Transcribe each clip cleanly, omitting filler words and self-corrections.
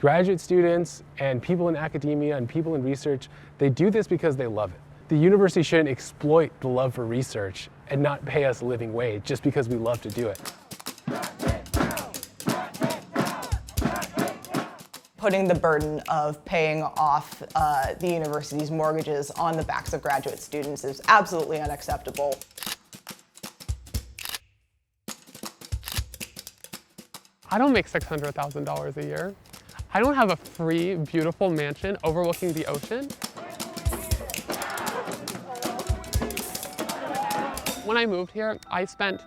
Graduate students and people in academia and people in research, they do this because they love it. The university shouldn't exploit the love for research and not pay us a living wage just because we love to do it. Putting the burden of paying off the university's mortgages on the backs of graduate students is absolutely unacceptable. I don't make $600,000 a year. I don't have a free, beautiful mansion overlooking the ocean. When I moved here, I spent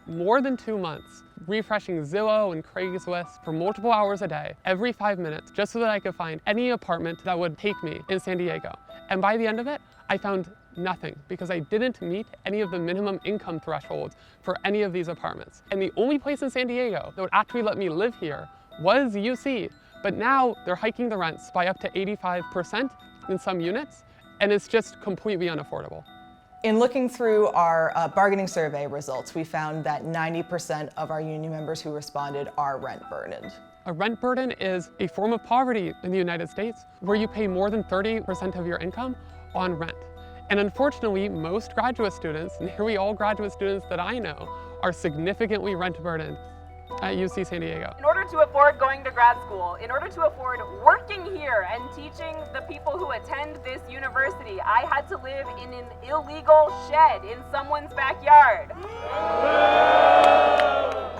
more than 2 months refreshing Zillow and Craigslist for multiple hours a day, every 5 minutes, just so that I could find any apartment that would take me in San Diego. And by the end of it, I found nothing because I didn't meet any of the minimum income thresholds for any of these apartments. And the only place in San Diego that would actually let me live here was UC. But now they're hiking the rents by up to 85% in some units, and it's just completely unaffordable. In looking through our bargaining survey results, we found that 90% of our union members who responded are rent burdened. A rent burden is a form of poverty in the United States where you pay more than 30% of your income on rent. And unfortunately, most graduate students, nearly all graduate students that I know, are significantly rent burdened at UC San Diego. In order to afford going to grad school, in order to afford working here and teaching the people who attend this university, I had to live in an illegal shed in someone's backyard.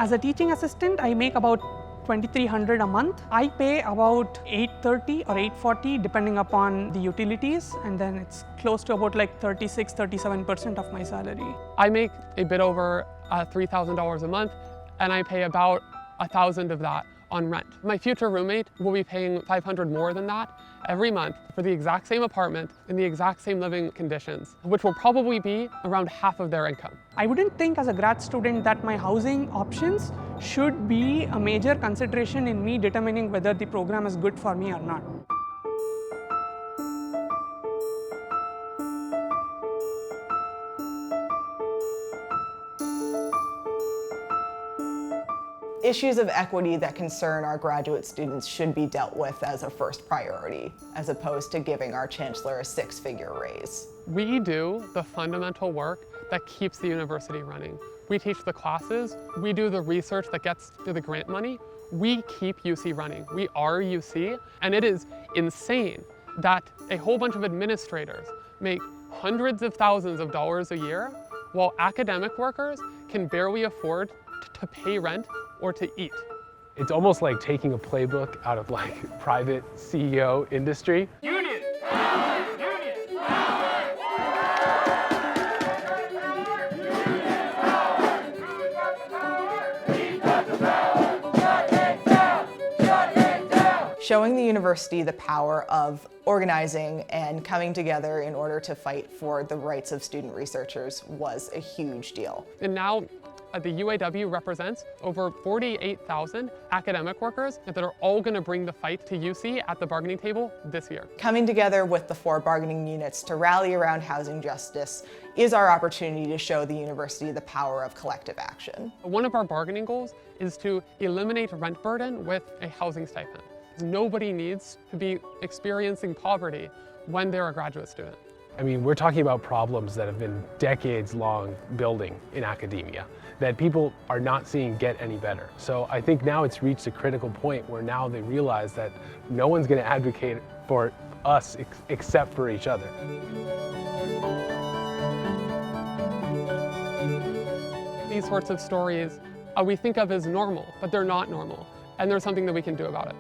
As a teaching assistant, I make about $2,300 a month. I pay about $830 or $840 depending upon the utilities, and then it's close to about like 36-37% of my salary. I make a bit over $3,000 a month, and I pay about $1,000 of that on rent. My future roommate will be paying $500 more than that every month for the exact same apartment in the exact same living conditions, which will probably be around half of their income. I wouldn't think as a grad student that my housing options should be a major consideration in me determining whether the program is good for me or not. Issues of equity that concern our graduate students should be dealt with as a first priority, as opposed to giving our chancellor a 6-figure raise. We do the fundamental work that keeps the university running. We teach the classes, we do the research that gets to the grant money. We keep UC running. We are UC, and it is insane that a whole bunch of administrators make hundreds of thousands of dollars a year, while academic workers can barely afford to pay rent or to eat. It's almost like taking a playbook out of like private CEO industry. Union power! Union power! Union power! We've got the power! Shut it down! Shut it down! Showing the university the power of organizing and coming together in order to fight for the rights of student researchers was a huge deal. And now the UAW represents over 48,000 academic workers that are all going to bring the fight to UC at the bargaining table this year. Coming together with the 4 bargaining units to rally around housing justice is our opportunity to show the university the power of collective action. One of our bargaining goals is to eliminate rent burden with a housing stipend. Nobody needs to be experiencing poverty when they're a graduate student. I mean, we're talking about problems that have been decades long building in academia that people are not seeing get any better. So I think now it's reached a critical point where now they realize that no one's going to advocate for us except for each other. These sorts of stories we think of as normal, but they're not normal, and there's something that we can do about it.